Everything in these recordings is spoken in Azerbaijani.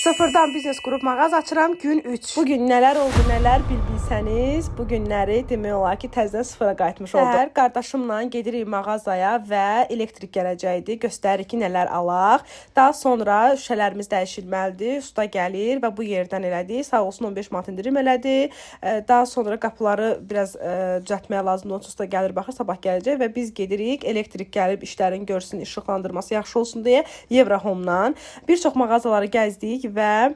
Sıfırdan biznes qrup mağaza açıram gün 3. Bugün nələr oldu, nələr bilsəniz, bu günləri demək olar ki, təzədən sıfıra qayıtmış olduq. Səhər qardaşımla gedirik mağazaya və elektrik gələcəkdi. Göstəririk ki, nələr alaq. Daha sonra şüşələrimiz dəyişilməlidir. Usta gəlir və bu yerdən elədi. Sağ olsun 15 manat indirim elədi. Daha sonra qapıları biraz düzəltməyə lazımdır. Onun usta gəlir, baxır, sabah gələcək və biz gedirik. Elektrik gəlib, işlərin görsün, işıqlandırması yaxşı olsun deyə Evrahomdan bir çox mağazaları gəzdik və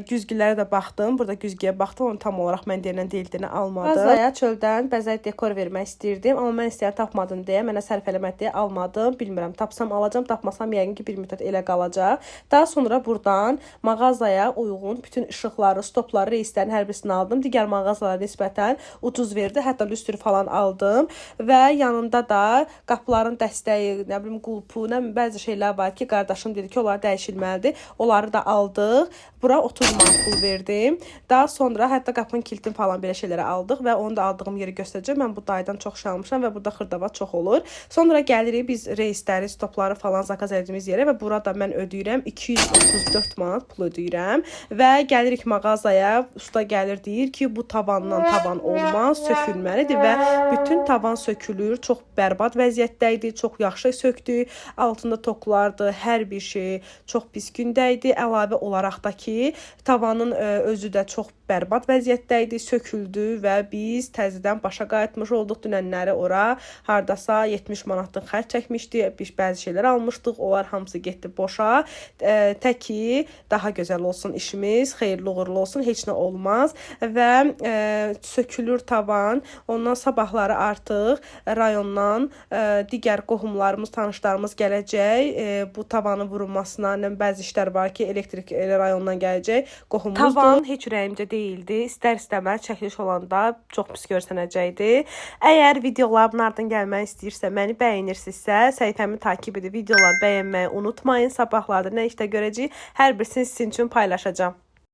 güzgülərə də baxdım. Burada güzgüyə baxdım, onu tam olaraq mən deyilən deyildiyini almadım. Mağazaya çöldən bəzək dekor vermək istirdim, amma mən istəyən tapmadım deyə, mənə sərf eləmək deyə almadım. Bilmirəm, tapsam alacam, tapmasam yəqin ki, bir müddət elə qalacaq. Daha sonra buradan mağazaya uyğun bütün işıqları, stopları, reyslərin hər birisini aldım. Digər mağazalara nisbətən ucuz verdi, hətta lüstr falan aldım və yanında da qapıların dəstəyi, nə bilim qulpu, nə bilim bəzi şeylər var ki, qardaşım dedi ki, onlar dəyişilməlidir. Onları da aldıq. Bura 30 manat pul verdim. Daha sonra hətta qapının kilitini falan belə şeyləri aldıq və onu da aldığım yeri göstərəcəm. Mən bu daydan çox şey almışam və burada xırdavat çox olur. Sonra gəlirik biz reysləri, stopları falan zakaz etdiyimiz yerə və burada mən ödəyirəm 234 manat pul ödəyirəm və gəlirik mağazaya. Usta gəlir deyir ki, bu tavandan tavan olmaz, sökülməlidir və bütün tavan sökülür. Çox bərbad vəziyyətdə idi, çox yaxşı söktü. Altında toklardı, hər bir şey çox pis gündə idi. Əlavə olaraq da ki, tavanın özü də çox bərbad vəziyyətdə idi, söküldü və biz təzədən başa qayıtmış olduq. Dünənləri ora hardasa 70 manatlıq xərc çəkmişdik. Biz bəzi şeylər almışdıq, onlar hamısı getdi boşa. Tək ki, daha gözəl olsun işimiz, xeyirli uğurlu olsun, heç nə olmaz və sökülür tavan. Ondan sabahları artıq rayondan digər qohumlarımız, tanışlarımız gələcək. Bu tavanın vurulmasına bəzi işlər var ki, elektrik rayondan gələcək. Qohumumuzdur. Tavan heç ürəyimcə deyildi. İstər-istəməz çəkiliş olanda çox pis görsənəcəkdi. Əgər videolarımın ardından gəlmək istəyirsə, məni bəyənirsinizsə, səhifəmi takib edib videoları bəyənməyi unutmayın. Sabahlarda nə işdə görəcəyik, hər birisini sizin üçün paylaşacağam.